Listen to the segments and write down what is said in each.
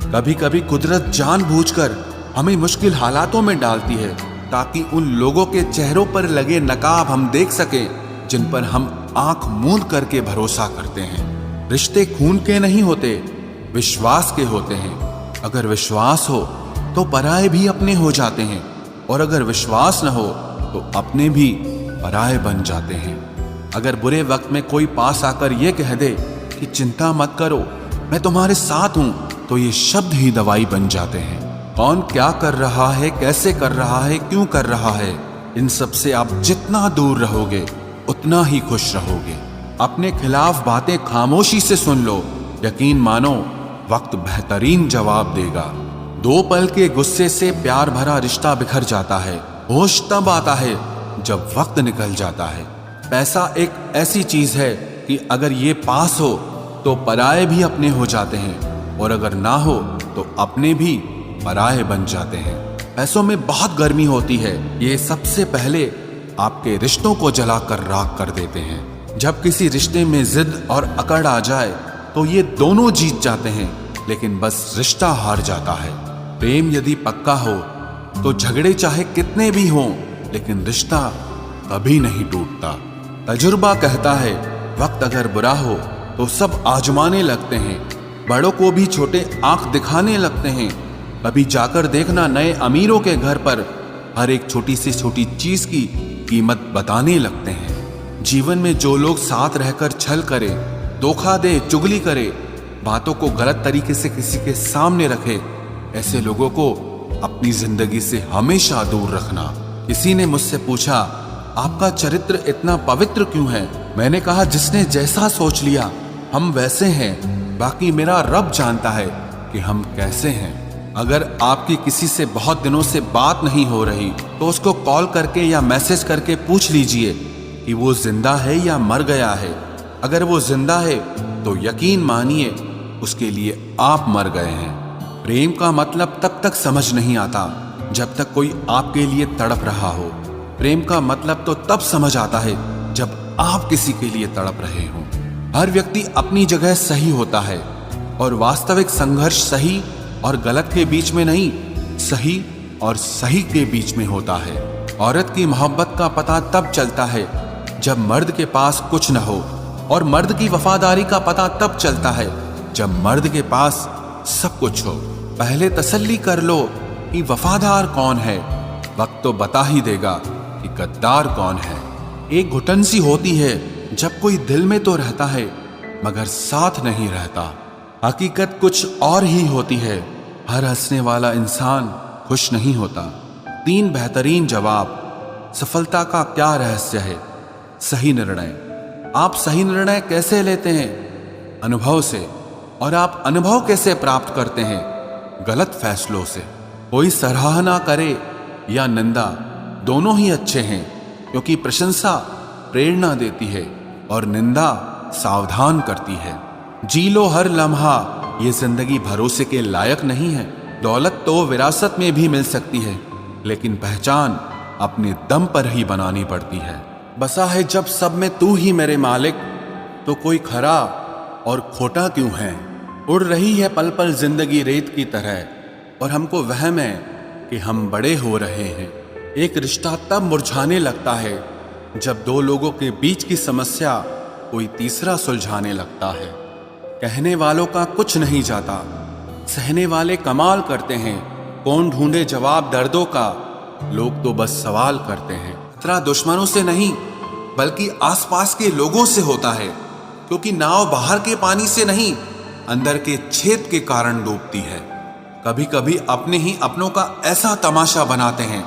कभी कभी कुदरत जानबूझकर हमें मुश्किल हालातों में डालती है ताकि उन लोगों के चेहरों पर लगे नकाब हम देख सकें जिन पर हम आंख मूंद करके भरोसा करते हैं। रिश्ते खून के नहीं होते, विश्वास के होते हैं। अगर विश्वास हो तो पराये भी अपने हो जाते हैं, और अगर विश्वास न हो तो अपने भी पराये बन जाते हैं। अगर बुरे वक्त में कोई पास आकर यह कह दे कि चिंता मत करो, मैं तुम्हारे साथ हूं, तो ये शब्द ही दवाई बन जाते हैं। कौन क्या कर रहा है, कैसे कर रहा है, क्यों कर रहा है, इन सब से आप जितना दूर रहोगे उतना ही खुश रहोगे। अपने खिलाफ बातें खामोशी से सुन लो, यकीन मानो वक्त बेहतरीन जवाब देगा। 2 पल के गुस्से से प्यार भरा रिश्ता बिखर जाता है। होश तब आता है जब वक्त निकल जाता है। पैसा एक ऐसी चीज है कि अगर ये पास हो तो पराये भी अपने हो जाते हैं, और अगर ना हो तो अपने भी पराये बन जाते हैं। पैसों में बहुत गर्मी होती है, ये सबसे पहले आपके रिश्तों को जलाकर राख कर देते हैं। जब किसी रिश्ते में जिद और अकड़ आ जाए तो ये दोनों जीत जाते हैं, लेकिन बस रिश्ता हार जाता है। प्रेम यदि पक्का हो तो झगड़े चाहे कितने भी हों, लेकिन रिश्ता कभी नहीं टूटता। तजुर्बा कहता है वक्त अगर बुरा हो तो सब आजमाने लगते हैं, बड़ों को भी छोटे आंख दिखाने लगते हैं। कभी जाकर देखना नए अमीरों के घर पर हर एक छोटी से छोटी चीज की कीमत बताने लगते हैं। जीवन में जो लोग साथ रहकर छल करे, धोखा दे, चुगली करे, बातों को गलत तरीके से किसी के सामने रखे, ऐसे लोगों को अपनी जिंदगी से हमेशा दूर रखना। किसी ने मुझसे पूछा, आपका चरित्र इतना पवित्र क्यों है? मैंने कहा, जिसने जैसा सोच लिया हम वैसे हैं, बाकी मेरा रब जानता है कि हम कैसे हैं। अगर आपकी किसी से बहुत दिनों से बात नहीं हो रही तो उसको कॉल करके या मैसेज करके पूछ लीजिए कि वो जिंदा है या मर गया है। अगर वो जिंदा है तो यकीन मानिए उसके लिए आप मर गए हैं। प्रेम का मतलब तब तक समझ नहीं आता जब तक कोई आपके लिए तड़प रहा हो। प्रेम का मतलब तो तब समझ आता है जब आप किसी के लिए तड़प रहे हो। हर व्यक्ति अपनी जगह सही होता है, और वास्तविक संघर्ष सही और गलत के बीच में नहीं, सही और सही के बीच में होता है। औरत की मोहब्बत का पता तब चलता है जब मर्द के पास कुछ न हो, और मर्द की वफादारी का पता तब चलता है जब मर्द के पास सब कुछ हो। पहले तसल्ली कर लो कि वफादार कौन है, वक्त तो बता ही देगा कि गद्दार कौन है। एक घुटन सी होती है जब कोई दिल में तो रहता है मगर साथ नहीं रहता। हकीकत कुछ और ही होती है, हर हंसने वाला इंसान खुश नहीं होता। 3 बेहतरीन जवाब। सफलता का क्या रहस्य है? सही निर्णय। आप सही निर्णय कैसे लेते हैं? अनुभव से। और आप अनुभव कैसे प्राप्त करते हैं? गलत फैसलों से। कोई सराहना करे या निंदा, दोनों ही अच्छे हैं, क्योंकि प्रशंसा प्रेरणा देती है और निंदा सावधान करती है। जी लो हर लम्हा, ये जिंदगी भरोसे के लायक नहीं है। दौलत तो विरासत में भी मिल सकती है, लेकिन पहचान अपने दम पर ही बनानी पड़ती है। बसा है जब सब में तू ही मेरे मालिक, तो कोई खरा और खोटा क्यों है? उड़ रही है पल पल जिंदगी रेत की तरह, और हमको वहम है कि हम बड़े हो रहे हैं। एक रिश्ता तब मुरझाने लगता है जब 2 लोगों के बीच की समस्या कोई तीसरा सुलझाने लगता है। कहने वालों का कुछ नहीं जाता, सहने वाले कमाल करते हैं। कौन ढूंढे जवाब दर्दों का, लोग तो बस सवाल करते हैं। खतरा दुश्मनों से नहीं बल्कि आसपास के लोगों से होता है, क्योंकि नाव बाहर के पानी से नहीं, अंदर के छेद के कारण डूबती है। कभी कभी अपने ही अपनों का ऐसा तमाशा बनाते हैं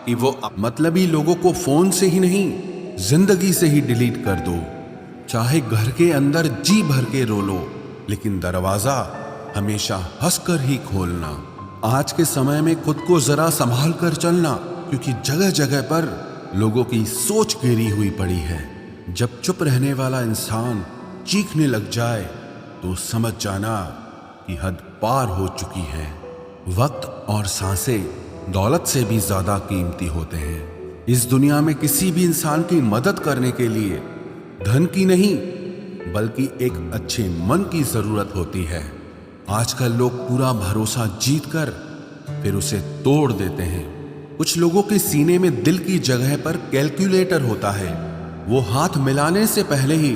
कि वो मतलबी लोगों को फोन से ही नहीं, जिंदगी से ही डिलीट कर दो। चाहे घर के अंदर जी भर के रो लो, लेकिन दरवाजा हमेशा हंसकर ही खोलना। आज के समय में खुद को जरा संभाल कर चलना, क्योंकि जगह जगह पर लोगों की सोच घेरी हुई पड़ी है। जब चुप रहने वाला इंसान चीखने लग जाए तो समझ जाना कि हद पार हो चुकी है। वक्त और सांसें दौलत से भी ज्यादा कीमती होते हैं। इस दुनिया में किसी भी इंसान की मदद करने के लिए धन की नहीं बल्कि एक अच्छे मन की जरूरत होती है। आजकल लोग पूरा भरोसा जीत कर फिर उसे तोड़ देते हैं। कुछ लोगों के सीने में दिल की जगह पर कैलकुलेटर होता है। वो हाथ मिलाने से पहले ही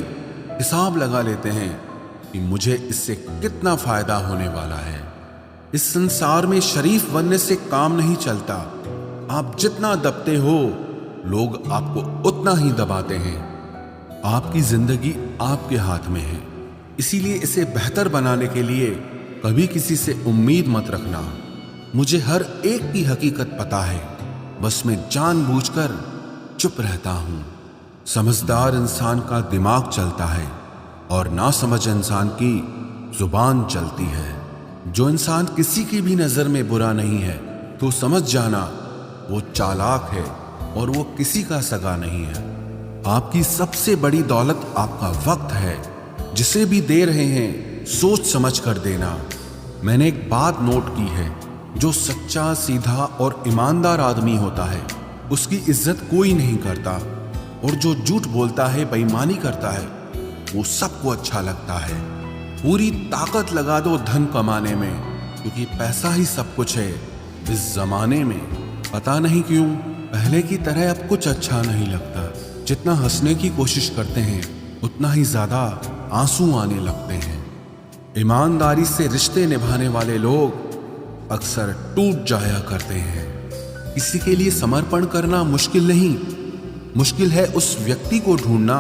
हिसाब लगा लेते हैं कि मुझे इससे कितना फायदा होने वाला है। इस संसार में शरीफ बनने से काम नहीं चलता। आप जितना दबते हो, लोग आपको उतना ही दबाते हैं। आपकी जिंदगी आपके हाथ में है, इसीलिए इसे बेहतर बनाने के लिए कभी किसी से उम्मीद मत रखना। मुझे हर एक की हकीकत पता है, बस मैं जानबूझकर चुप रहता हूं। समझदार इंसान का दिमाग चलता है और नासमझ इंसान की जुबान चलती है। जो इंसान किसी की भी नजर में बुरा नहीं है तो समझ जाना वो चालाक है और वो किसी का सगा नहीं है। आपकी सबसे बड़ी दौलत आपका वक्त है। जिसे भी दे रहे हैं सोच समझ कर देना। मैंने एक बात नोट की है, जो सच्चा, सीधा और ईमानदार आदमी होता है उसकी इज्जत कोई नहीं करता, और जो झूठ बोलता है, बेईमानी करता है, वो सबको अच्छा लगता है। पूरी ताकत लगा दो धन कमाने में, क्योंकि पैसा ही सब कुछ है इस जमाने में। पता नहीं क्यों पहले की तरह अब कुछ अच्छा नहीं लगता। जितना हंसने की कोशिश करते हैं उतना ही ज्यादा आंसू आने लगते हैं। ईमानदारी से रिश्ते निभाने वाले लोग अक्सर टूट जाया करते हैं। किसी के लिए समर्पण करना मुश्किल नहीं, मुश्किल है उस व्यक्ति को ढूंढना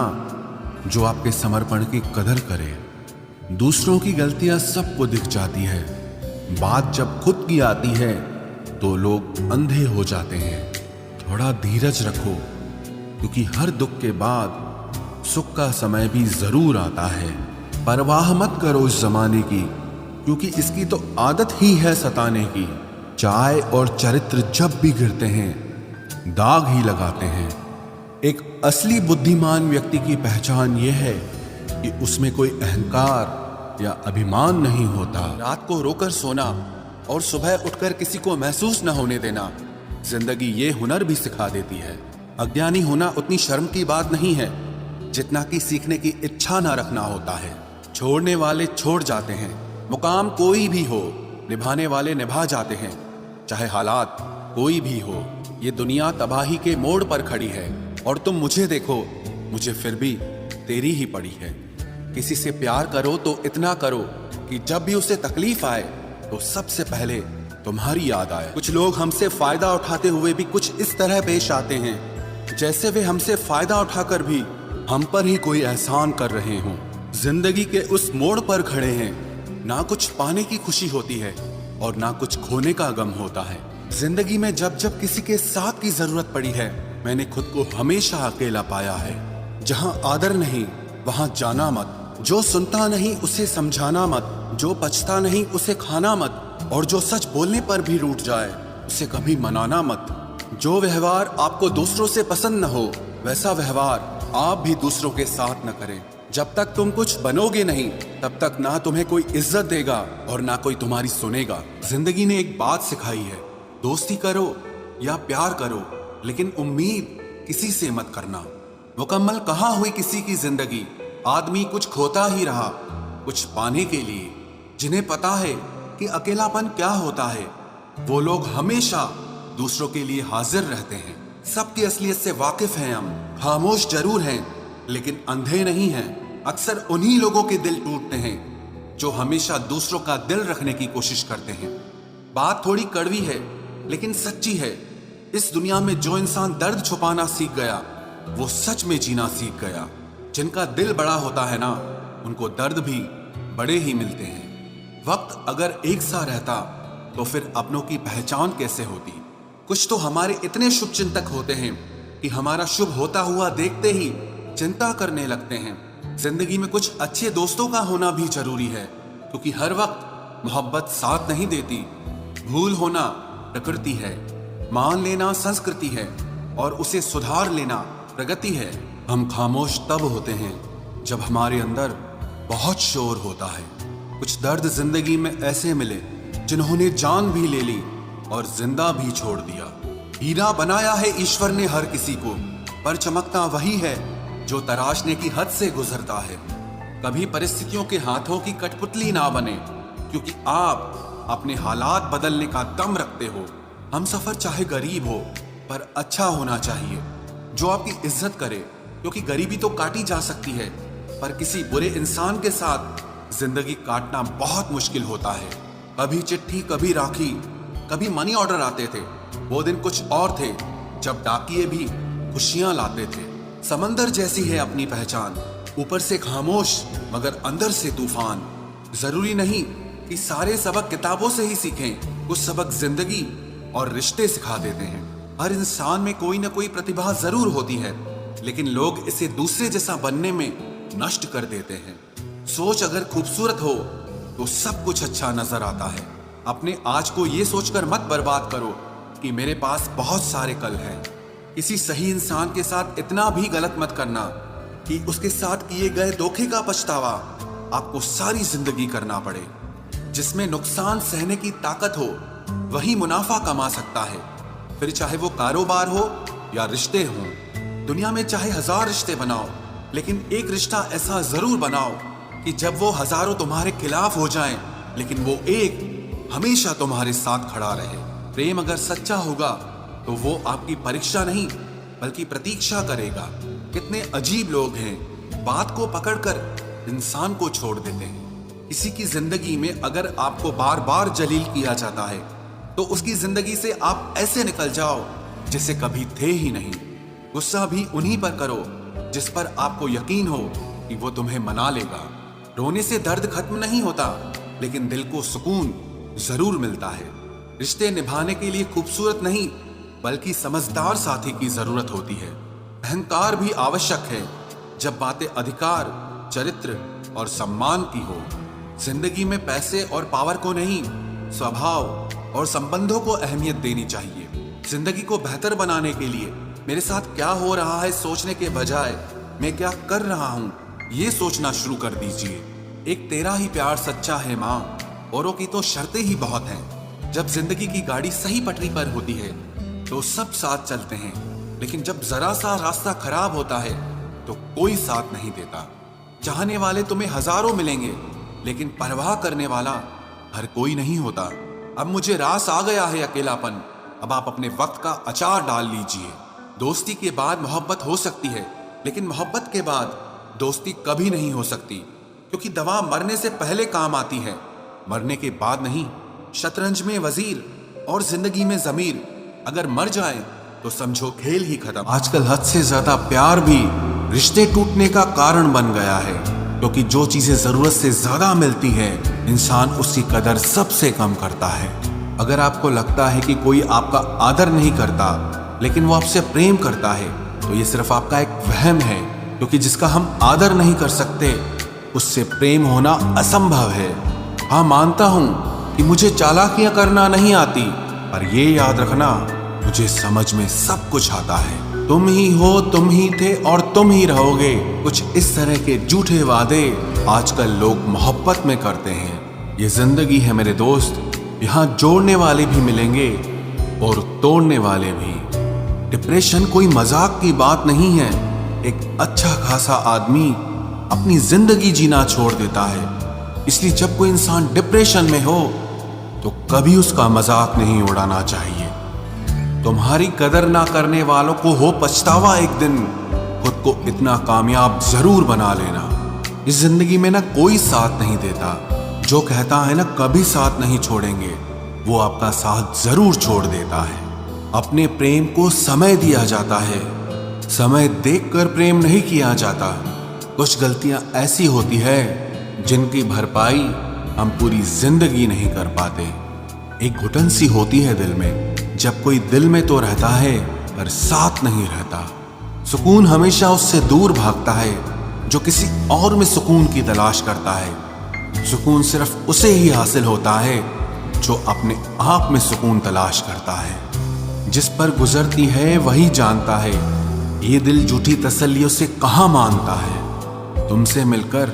जो आपके समर्पण की कदर करे। दूसरों की गलतियां सबको दिख जाती है, बात जब खुद की आती है तो लोग अंधे हो जाते हैं। थोड़ा धीरज रखो, क्योंकि हर दुख के बाद सुख का समय भी जरूर आता है। परवाह मत करो इस जमाने की, क्योंकि इसकी तो आदत ही है सताने की। चाय और चरित्र जब भी गिरते हैं दाग ही लगाते हैं। एक असली बुद्धिमान व्यक्ति की पहचान यह है कि उसमें कोई अहंकार या अभिमान नहीं होता। रात को रोकर सोना और सुबह उठकर किसी को महसूस न होने देना जिंदगी ये हुनर भी सिखा देती है। अज्ञानी होना उतनी शर्म की बात नहीं है जितना कि सीखने की इच्छा न रखना होता है। छोड़ने वाले छोड़ जाते हैं, मुकाम कोई भी हो, निभाने वाले निभा जाते हैं। चाहे हालात कोई भी हो, ये दुनिया तबाही के मोड़ पर खड़ी है और तुम मुझे देखो, मुझे फिर भी तेरी ही पड़ी है। किसी से प्यार करो तो इतना करो कि जब भी उसे तकलीफ आए तो सबसे पहले तुम्हारी याद आए। कुछ लोग हमसे फायदा उठाते हुए भी कुछ इस तरह पेश आते हैं जैसे वे हमसे फायदा उठाकर भी हम पर ही कोई एहसान कर रहे हों। जिंदगी के उस मोड़ पर खड़े हैं, ना कुछ पाने की खुशी होती है और ना कुछ खोने का गम होता है। जिंदगी में जब जब किसी के साथ की जरूरत पड़ी है, मैंने खुद को हमेशा अकेला पाया है। जहां आदर नहीं वहां जाना मत, जो सुनता नहीं उसे समझाना मत, जो पछता नहीं उसे खाना मत, और जो सच बोलने पर भी रूठ जाए उसे कभी मनाना मत। जो व्यवहार आपको दूसरों से पसंद न हो वैसा व्यवहार आप भी दूसरों के साथ न करें। जब तक तुम कुछ बनोगे नहीं तब तक ना तुम्हें कोई इज्जत देगा और ना कोई तुम्हारी सुनेगा। जिंदगी ने एक बात सिखाई है, दोस्ती करो या प्यार करो, लेकिन उम्मीद किसी से मत करना। मुकम्मल कहाँ हुई किसी की जिंदगी, आदमी कुछ खोता ही रहा कुछ पाने के लिए। जिन्हें पता है कि अकेलापन क्या होता है, वो लोग हमेशा दूसरों के लिए हाजिर रहते हैं। सबकी असलियत से वाकिफ हैं हम, खामोश जरूर हैं लेकिन अंधे नहीं हैं। अक्सर उन्हीं लोगों के दिल टूटते हैं जो हमेशा दूसरों का दिल रखने की कोशिश करते हैं। बात थोड़ी कड़वी है लेकिन सच्ची है। इस दुनिया में जो इंसान दर्द छुपाना सीख गया वो सच में जीना सीख गया। जिनका दिल बड़ा होता है ना, उनको दर्द भी बड़े ही मिलते हैं। वक्त अगर एक सा रहता तो फिर अपनों की पहचान कैसे होती। कुछ तो हमारे इतने शुभ चिंतक होते हैं कि हमारा शुभ होता हुआ देखते ही चिंता करने लगते हैं। जिंदगी में कुछ अच्छे दोस्तों का होना भी जरूरी है, क्योंकि हर वक्त मोहब्बत साथ नहीं देती। भूल होना प्रकृति है, मान लेना संस्कृति है और उसे सुधार लेना प्रगति है। हम खामोश तब होते हैं जब हमारे अंदर बहुत शोर होता है। कुछ दर्द जिंदगी में ऐसे मिले जिन्होंने जान भी ले ली और जिंदा भी छोड़ दिया। हीरा बनाया है ईश्वर ने हर किसी को, पर चमकता वही है जो तराशने की हद से गुजरता है। कभी परिस्थितियों के हाथों की कठपुतली ना बने, क्योंकि आप अपने हालात बदलने का दम रखते हो। हम सफर चाहे गरीब हो पर अच्छा होना चाहिए, जो आपकी इज्जत करे, क्योंकि गरीबी तो काटी जा सकती है पर किसी बुरे इंसान के साथ जिंदगी काटना बहुत मुश्किल होता है। कभी चिट्ठी, कभी राखी, कभी मनी ऑर्डर आते थे। वो दिन कुछ और थे जब डाकिये भी खुशियां लाते थे। समंदर जैसी है अपनी पहचान, ऊपर से खामोश मगर अंदर से तूफान। जरूरी नहीं कि सारे सबक किताबों से ही सीखें, कुछ सबक जिंदगी और रिश्ते सिखा देते हैं। हर इंसान में कोई ना कोई प्रतिभा जरूर होती है, लेकिन लोग इसे दूसरे जैसा बनने में नष्ट कर देते हैं। सोच अगर खूबसूरत हो तो सब कुछ अच्छा नजर आता है। अपने आज को ये सोचकर मत बर्बाद करो कि मेरे पास बहुत सारे कल हैं। किसी सही इंसान के साथ इतना भी गलत मत करना कि उसके साथ किए गए धोखे का पछतावा आपको सारी जिंदगी करना पड़े। जिसमें नुकसान सहने की ताकत हो वही मुनाफा कमा सकता है, फिर चाहे वो कारोबार हो या रिश्ते हों। दुनिया में चाहे 1000 रिश्ते बनाओ, लेकिन एक रिश्ता ऐसा जरूर बनाओ कि जब वो हजारों तुम्हारे खिलाफ हो जाएं, लेकिन वो एक हमेशा तुम्हारे साथ खड़ा रहे। प्रेम अगर सच्चा होगा तो वो आपकी परीक्षा नहीं बल्कि प्रतीक्षा करेगा। कितने अजीब लोग हैं, बात को पकड़कर इंसान को छोड़ देते हैं। किसी की जिंदगी में अगर आपको बार बार जलील किया जाता है तो उसकी जिंदगी से आप ऐसे निकल जाओ जैसे कभी थे ही नहीं। गुस्सा भी उन्हीं पर करो जिस पर आपको यकीन हो कि वो तुम्हें मना लेगा। रोने से दर्द खत्म नहीं होता, लेकिन दिल को सुकून जरूर मिलता है। रिश्ते निभाने के लिए खूबसूरत नहीं बल्कि समझदार साथी की जरूरत होती है। अहंकार भी आवश्यक है जब बातें अधिकार, चरित्र और सम्मान की हो। जिंदगी में पैसे और पावर को नहीं, स्वभाव और संबंधों को अहमियत देनी चाहिए। जिंदगी को बेहतर बनाने के लिए मेरे साथ क्या हो रहा है सोचने के बजाय मैं क्या कर रहा हूं ये सोचना शुरू कर दीजिए। एक तेरा ही प्यार सच्चा है माँ, औरों की तो शर्तें ही बहुत हैं। जब जिंदगी की गाड़ी सही पटरी पर होती है तो सब साथ चलते हैं, लेकिन जब जरा सा रास्ता खराब होता है तो कोई साथ नहीं देता। चाहने वाले तुम्हें हजारों मिलेंगे, लेकिन परवाह करने वाला हर कोई नहीं होता। अब मुझे रास आ गया है अकेलापन, अब आप अपने वक्त का अचार डाल लीजिए। दोस्ती के बाद मोहब्बत हो सकती है, लेकिन मोहब्बत के बाद दोस्ती कभी नहीं हो सकती, क्योंकि दवा मरने से पहले काम आती है, मरने के बाद नहीं। शतरंज में वजीर और जिंदगी में जमीर अगर मर जाए तो समझो खेल ही खत्म। आजकल हद से ज्यादा प्यार भी रिश्ते टूटने का कारण बन गया है, क्योंकि जो चीजें जरूरत से ज्यादा मिलती है इंसान उसकी कदर सबसे कम करता है। अगर आपको लगता है कि कोई आपका आदर नहीं करता लेकिन वो आपसे प्रेम करता है तो ये सिर्फ आपका एक वहम है, क्योंकि जिसका हम आदर नहीं कर सकते उससे प्रेम होना असंभव है। हाँ, मानता हूं कि मुझे चालाकियां करना नहीं आती, पर ये याद रखना मुझे समझ में सब कुछ आता है। तुम ही हो, तुम ही थे और तुम ही रहोगे, कुछ इस तरह के झूठे वादे आजकल लोग मोहब्बत में करते हैं। ये जिंदगी है मेरे दोस्त, यहाँ जोड़ने वाले भी मिलेंगे और तोड़ने वाले भी। डिप्रेशन कोई मजाक की बात नहीं है। एक अच्छा खासा आदमी अपनी जिंदगी जीना छोड़ देता है, इसलिए जब कोई इंसान डिप्रेशन में हो तो कभी उसका मजाक नहीं उड़ाना चाहिए। तुम्हारी कदर ना करने वालों को हो पछतावा एक दिन, खुद को इतना कामयाब जरूर बना लेना। इस जिंदगी में ना कोई साथ नहीं देता, जो कहता है ना कभी साथ नहीं छोड़ेंगे, वो आपका साथ जरूर छोड़ देता है। अपने प्रेम को समय दिया जाता है, समय देखकर प्रेम नहीं किया जाता। कुछ गलतियां ऐसी होती है जिनकी भरपाई हम पूरी जिंदगी नहीं कर पाते। एक घुटन सी होती है दिल में, जब कोई दिल में तो रहता है पर साथ नहीं रहता। सुकून हमेशा उससे दूर भागता है जो किसी और में सुकून की तलाश करता है। सुकून सिर्फ उसे ही हासिल होता है जो अपने आप में सुकून तलाश करता है। जिस पर गुजरती है वही जानता है, ये दिल झूठी तसल्लियों से कहाँ मानता है। तुमसे मिलकर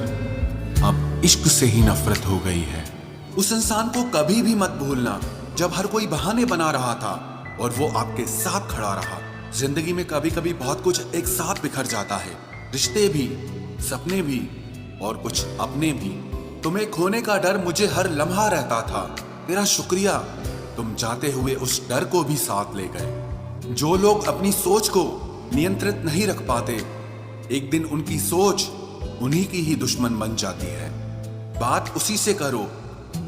अब इश्क से ही नफरत हो गई है। उस इंसान को कभी भी मत भूलना जब हर कोई बहाने बना रहा था और वो आपके साथ खड़ा रहा। जिंदगी में कभी कभी बहुत कुछ एक साथ बिखर जाता है, रिश्ते भी, सपने भी और कुछ अपने भी। तुम्हें खोने का डर मुझे हर लम्हा रहता था। तेरा शुक्रिया, तुम जाते हुए उस डर को भी साथ ले गए। जो लोग अपनी सोच को नियंत्रित नहीं रख पाते, एक दिन उनकी सोच उन्हीं की ही दुश्मन बन जाती है। बात उसी से करो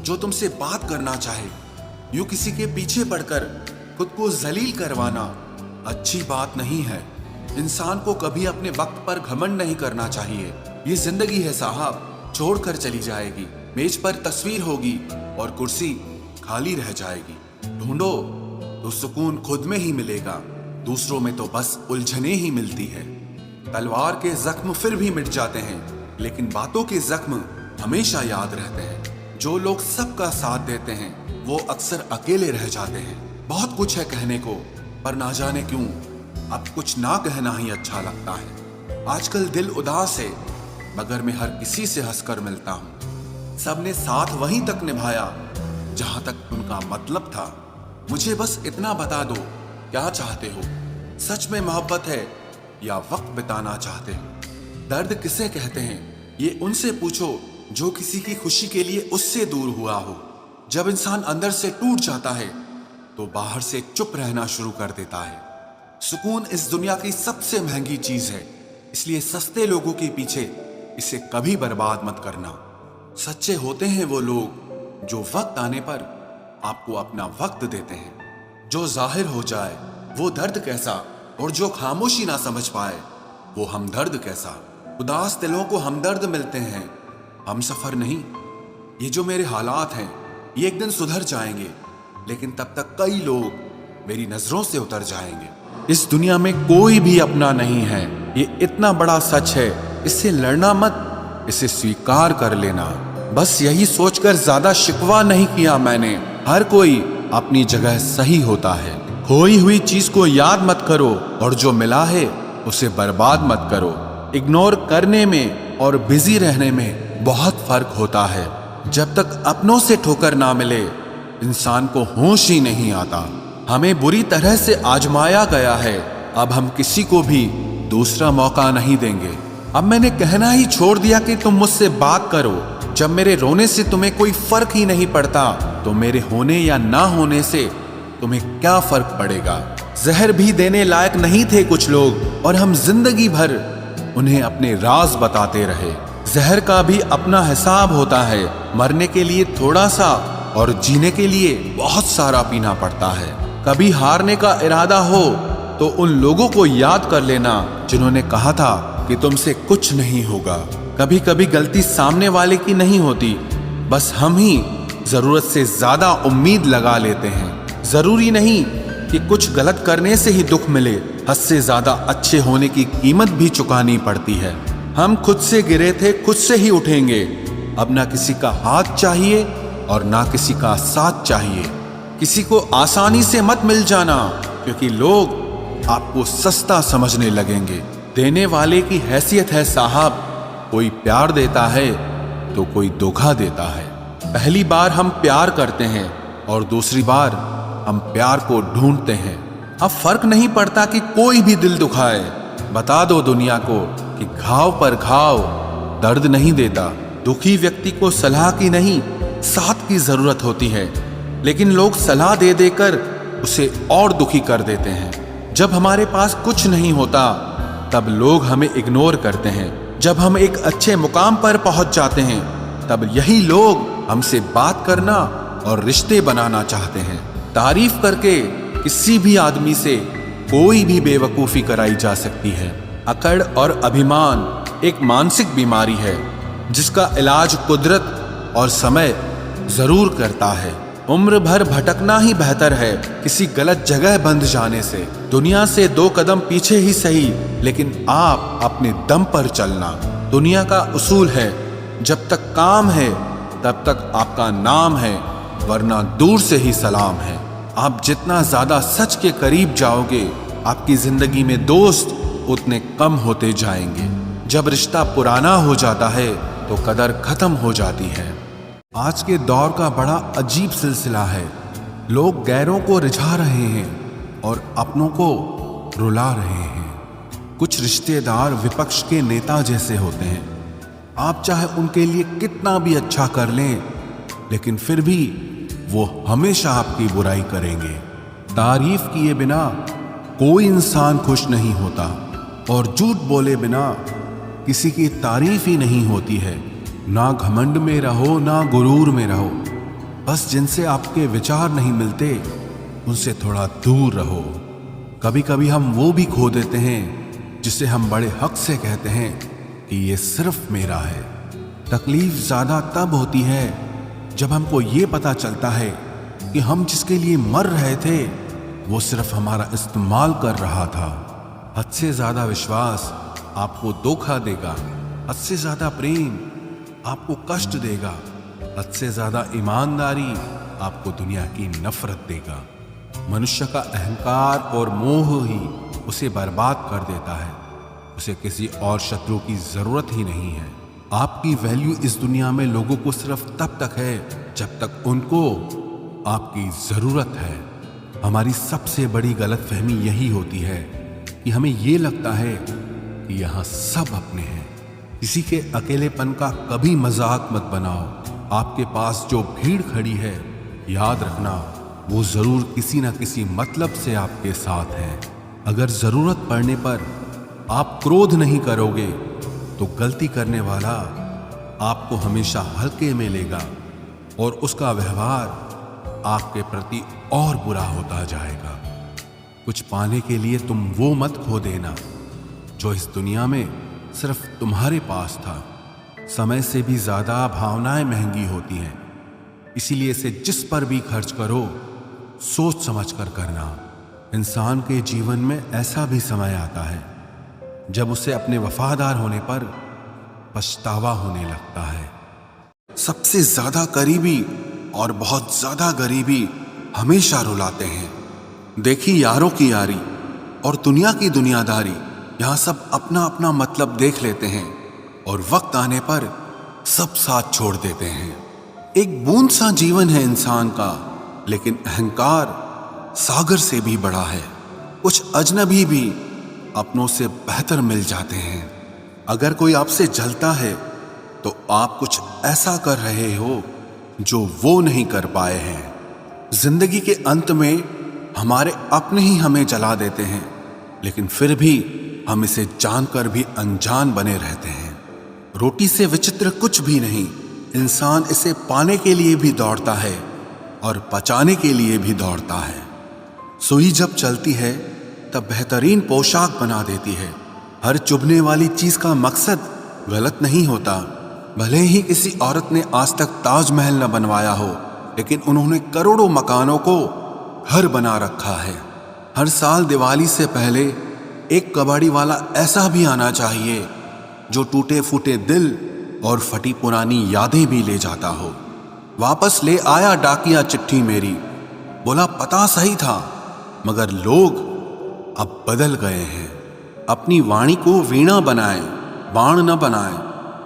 जो तुमसे बात करना चाहे। यूं किसी के पीछे पड़कर खुद को जलील करवाना अच्छी बात नहीं है। इंसान को कभी अपने वक्त पर घमंड नहीं करना चाहिए। ये जिंदगी है साहब, छोड़कर चली जाएगी। मेज पर तस्वीर होगी और कुर्सी खाली रह जाएगी। ढूंढो तो सुकून खुद में ही मिलेगा, दूसरों में तो बस उलझने ही मिलती है। तलवार के जख्म फिर भी मिट जाते हैं, लेकिन बातों के जख्म हमेशा याद रहते हैं। जो लोग सबका साथ देते हैं वो अक्सर अकेले रह जाते हैं। बहुत कुछ है कहने को, पर ना जाने क्यों अब कुछ ना कहना ही अच्छा लगता है। आजकल दिल उदास है, मगर मैं हर किसी से हंसकर मिलता हूँ। सबने साथ वहीं तक निभाया जहां तक उनका मतलब था। मुझे बस इतना बता दो, क्या चाहते हो? सच में मोहब्बत है या वक्त बिताना चाहते हो? दर्द किसे कहते हैं ये उनसे पूछो जो किसी की खुशी के लिए उससे दूर हुआ हो। जब इंसान अंदर से टूट जाता है तो बाहर से चुप रहना शुरू कर देता है। सुकून इस दुनिया की सबसे महंगी चीज है, इसलिए सस्ते लोगों के पीछे इसे कभी बर्बाद मत करना। सच्चे होते हैं वो लोग जो वक्त आने पर आपको अपना वक्त देते हैं। जो जाहिर हो जाए वो दर्द कैसा, और जो खामोशी ना समझ पाए वो हमदर्द कैसा। उदास दिलों को हमदर्द मिलते हैं, हम सफर नहीं। ये जो मेरे हालात हैं ये एक दिन सुधर जाएंगे, लेकिन तब तक कई लोग मेरी नजरों से उतर जाएंगे। इस दुनिया में कोई भी अपना नहीं है, ये इतना बड़ा सच है। इससे लड़ना मत, इसे स्वीकार कर लेना। बस यही सोचकर ज्यादा शिकवा नहीं किया मैंने। हर कोई अपनी जगह सही होता है। खोई हुई चीज को याद मत करो, और जो मिला है उसे बर्बाद मत करो। इग्नोर करने में और बिजी रहने में बहुत फर्क होता है। जब तक अपनों से ठोकर ना मिले इंसान को होश ही नहीं आता। हमें बुरी तरह से आजमाया गया है, अब हम किसी को भी दूसरा मौका नहीं देंगे। अब मैंने कहना ही छोड़ दिया कि तुम मुझसे बात करो। जब मेरे रोने से तुम्हें कोई फर्क ही नहीं पड़ता, तो मेरे होने या ना होने से तुम्हें क्या फर्क पड़ेगा? जहर भी देने लायक नहीं थे कुछ लोग, और हम जिंदगी भर उन्हें अपने राज बताते रहे। जहर का भी अपना हिसाब होता है। मरने के लिए थोड़ा सा और जीने के लिए बहुत सारा पीना पड़ता है। कभी हारने का इरादा हो तो उन लोगों को याद कर लेना जिन्होंने कहा था कि तुमसे कुछ नहीं होगा। कभी कभी गलती सामने वाले की नहीं होती, बस हम ही जरूरत से ज्यादा उम्मीद लगा लेते हैं। जरूरी नहीं कि कुछ गलत करने से ही दुख मिले, हद से ज्यादा अच्छे होने की कीमत भी चुकानी पड़ती है। हम खुद से गिरे थे, खुद से ही उठेंगे। अब ना किसी का हाथ चाहिए और ना किसी का साथ चाहिए। किसी को आसानी से मत मिल जाना, क्योंकि लोग आपको सस्ता समझने लगेंगे। देने वाले की हैसियत है साहब, कोई प्यार देता है तो कोई धोखा देता है। पहली बार हम प्यार करते हैं और दूसरी बार हम प्यार को ढूंढते हैं। अब फर्क नहीं पड़ता कि कोई भी दिल दुखाए। बता दो दुनिया को कि घाव पर घाव दर्द नहीं देता। दुखी व्यक्ति को सलाह की नहीं, साथ की जरूरत होती है, लेकिन लोग सलाह दे देकर उसे और दुखी कर देते हैं। जब हमारे पास कुछ नहीं होता तब लोग हमें इग्नोर करते हैं। जब हम एक अच्छे मुकाम पर पहुंच जाते हैं तब यही लोग हमसे बात करना और रिश्ते बनाना चाहते हैं। तारीफ करके किसी भी आदमी से कोई भी बेवकूफी कराई जा सकती है। अकड़ और अभिमान एक मानसिक बीमारी है जिसका इलाज कुदरत और समय जरूर करता है। उम्र भर भटकना ही बेहतर है किसी गलत जगह बंध जाने से। दुनिया से 2 कदम पीछे ही सही, लेकिन आप अपने दम पर चलना। दुनिया का उसूल है, जब तक काम है तब तक आपका नाम है, वरना दूर से ही सलाम है। आप जितना ज्यादा सच के करीब जाओगे, आपकी जिंदगी में दोस्त उतने कम होते जाएंगे। जब रिश्ता पुराना हो जाता है तो कदर खत्म हो जाती है। आज के दौर का बड़ा अजीब सिलसिला है। लोग गैरों को रिझा रहे हैं और अपनों को रुला रहे हैं। कुछ रिश्तेदार विपक्ष के नेता जैसे होते हैं। आप चाहे उनके लिए कितना भी अच्छा कर लें, लेकिन फिर भी वो हमेशा आपकी बुराई करेंगे। तारीफ किए बिना कोई इंसान खुश नहीं होता, और झूठ बोले बिना किसी की तारीफ ही नहीं होती है। ना घमंड में रहो, ना गुरूर में रहो। बस जिनसे आपके विचार नहीं मिलते उनसे थोड़ा दूर रहो। कभी कभी हम वो भी खो देते हैं जिसे हम बड़े हक से कहते हैं कि ये सिर्फ मेरा है। तकलीफ ज्यादा तब होती है जब हमको ये पता चलता है कि हम जिसके लिए मर रहे थे वो सिर्फ हमारा इस्तेमाल कर रहा था। हद से ज्यादा विश्वास आपको धोखा देगा, हद से ज्यादा प्रेम आपको कष्ट देगा, हद से ज्यादा ईमानदारी आपको दुनिया की नफरत देगा। मनुष्य का अहंकार और मोह ही उसे बर्बाद कर देता है। उसे किसी और शत्रु की जरूरत ही नहीं है। आपकी वैल्यू इस दुनिया में लोगों को सिर्फ तब तक है जब तक उनको आपकी जरूरत है। हमारी सबसे बड़ी गलतफहमी यही होती है कि हमें ये लगता है कि यहाँ सब अपने हैं। किसी के अकेलेपन का कभी मजाक मत बनाओ। आपके पास जो भीड़ खड़ी है, याद रखना वो जरूर किसी न किसी मतलब से आपके साथ है। अगर जरूरत पड़ने पर आप क्रोध नहीं करोगे तो गलती करने वाला आपको हमेशा हल्के में लेगा और उसका व्यवहार आपके प्रति और बुरा होता जाएगा। कुछ पाने के लिए तुम वो मत खो देना जो इस दुनिया में सिर्फ तुम्हारे पास था। समय से भी ज्यादा भावनाएं महंगी होती हैं, इसीलिए इसे जिस पर भी खर्च करो सोच समझ कर करना। इंसान के जीवन में ऐसा भी समय आता है जब उसे अपने वफादार होने पर पछतावा होने लगता है। सबसे ज्यादा करीबी और बहुत ज्यादा गरीबी हमेशा रुलाते हैं। देखी यारों की यारी और दुनिया की दुनियादारी, यहां सब अपना अपना मतलब देख लेते हैं और वक्त आने पर सब साथ छोड़ देते हैं। एक बूंद सा जीवन है इंसान का, लेकिन अहंकार सागर से भी बड़ा है। कुछ अजनबी भी अपनों से बेहतर मिल जाते हैं। अगर कोई आपसे जलता है तो आप कुछ ऐसा कर रहे हो जो वो नहीं कर पाए हैं। जिंदगी के अंत में हमारे अपने ही हमें जला देते हैं, लेकिन फिर भी हम इसे जानकर भी अनजान बने रहते हैं। रोटी से विचित्र कुछ भी नहीं। इंसान इसे पाने के लिए भी दौड़ता है और पचाने के लिए भी दौड़ता है। सुई जब चलती है तब बेहतरीन पोशाक बना देती है। हर चुभने वाली चीज का मकसद गलत नहीं होता। भले ही किसी औरत ने आज तक ताजमहल न बनवाया हो, लेकिन उन्होंने करोड़ों मकानों को घर बना रखा है। हर साल दिवाली से पहले एक कबाड़ी वाला ऐसा भी आना चाहिए जो टूटे फूटे दिल और फटी पुरानी यादें भी ले जाता हो। वापस ले आया डाकिया चिट्ठी मेरी, बोला पता सही था मगर लोग अब बदल गए हैं। अपनी वाणी को वीणा बनाएं, बाण न बनाएं,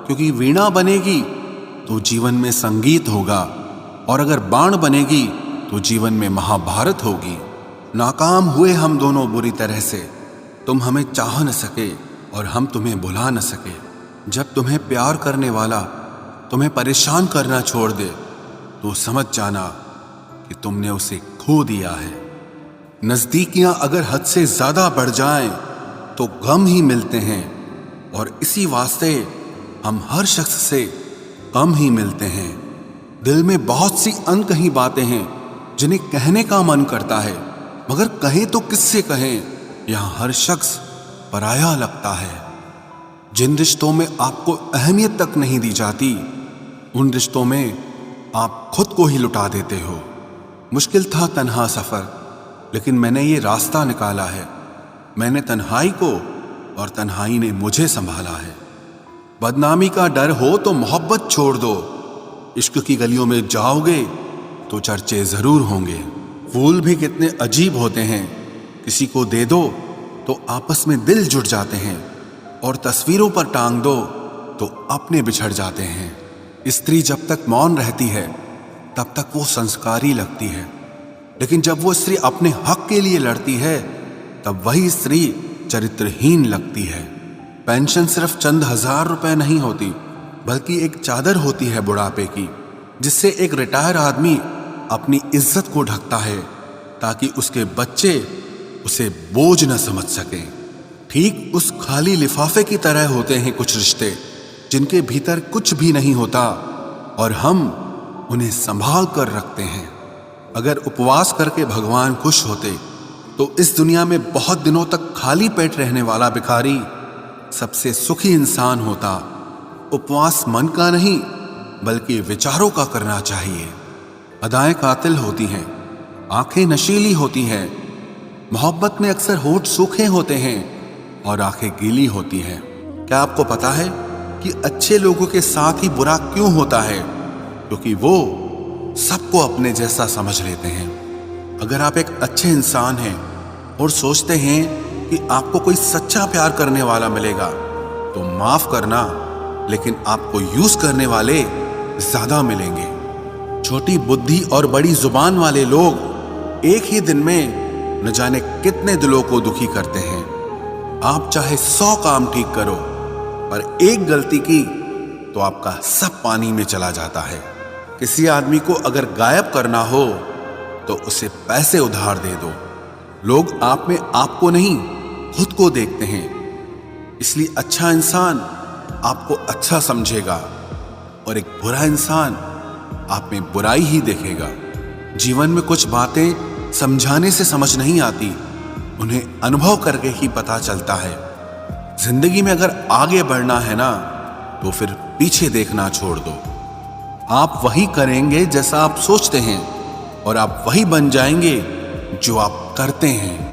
क्योंकि वीणा बनेगी तो जीवन में संगीत होगा, और अगर बाण बनेगी तो जीवन में महाभारत होगी। नाकाम हुए हम दोनों बुरी तरह से। तुम हमें चाह न सके और हम तुम्हें बुला न सके। जब तुम्हें प्यार करने वाला तुम्हें परेशान करना छोड़ दे तो समझ जाना कि तुमने उसे खो दिया है। नजदीकियां अगर हद से ज्यादा बढ़ जाएं तो गम ही मिलते हैं, और इसी वास्ते हम हर शख्स से कम ही मिलते हैं। दिल में बहुत सी अनकही बातें हैं जिन्हें कहने का मन करता है, मगर कहें तो किससे कहें। यहाँ हर शख्स पराया लगता है। जिन रिश्तों में आपको अहमियत तक नहीं दी जाती, उन रिश्तों में आप खुद को ही लुटा देते हो। मुश्किल था तन्हा सफर, लेकिन मैंने ये रास्ता निकाला है। मैंने तन्हाई को और तन्हाई ने मुझे संभाला है। बदनामी का डर हो तो मोहब्बत छोड़ दो। इश्क की गलियों में जाओगे तो चर्चे जरूर होंगे। फूल भी कितने अजीब होते हैं, किसी को दे दो तो आपस में दिल जुड़ जाते हैं, और तस्वीरों पर टांग दो तो अपने बिछड़ जाते हैं। स्त्री जब तक मौन रहती है तब तक वो संस्कारी लगती है, लेकिन जब वो स्त्री अपने हक के लिए लड़ती है तब वही स्त्री चरित्रहीन लगती है। पेंशन सिर्फ चंद हजार रुपए नहीं होती, बल्कि एक चादर होती है बुढ़ापे की, जिससे एक रिटायर आदमी अपनी इज्जत को ढकता है ताकि उसके बच्चे उसे बोझ न समझ सकें। ठीक उस खाली लिफाफे की तरह होते हैं कुछ रिश्ते जिनके भीतर कुछ भी नहीं होता और हम उन्हें संभाल कर रखते हैं। अगर उपवास करके भगवान खुश होते तो इस दुनिया में बहुत दिनों तक खाली पेट रहने वाला भिखारी सबसे सुखी इंसान होता। उपवास मन का नहीं बल्कि विचारों का करना चाहिए। अदाएं कातिल होती हैं, आंखें नशीली होती हैं, मोहब्बत में अक्सर होठ सूखे होते हैं और आंखें गीली होती हैं। क्या आपको पता है कि अच्छे लोगों के साथ ही बुरा क्यों होता है? क्योंकि वो सबको अपने जैसा समझ लेते हैं। अगर आप एक अच्छे इंसान हैं और सोचते हैं कि आपको कोई सच्चा प्यार करने वाला मिलेगा तो माफ करना, लेकिन आपको यूज करने वाले ज्यादा मिलेंगे। छोटी बुद्धि और बड़ी जुबान वाले लोग एक ही दिन में न जाने कितने दिलों को दुखी करते हैं। आप चाहे 100 काम ठीक करो, पर एक गलती की तो आपका सब पानी में चला जाता है। किसी आदमी को अगर गायब करना हो तो उसे पैसे उधार दे दो। लोग आप में आपको नहीं खुद को देखते हैं, इसलिए अच्छा इंसान आपको अच्छा समझेगा और एक बुरा इंसान आप में बुराई ही देखेगा। जीवन में कुछ बातें समझाने से समझ नहीं आती, उन्हें अनुभव करके ही पता चलता है। जिंदगी में अगर आगे बढ़ना है ना तो फिर पीछे देखना छोड़ दो। आप वही करेंगे जैसा आप सोचते हैं और आप वही बन जाएंगे जो आप करते हैं।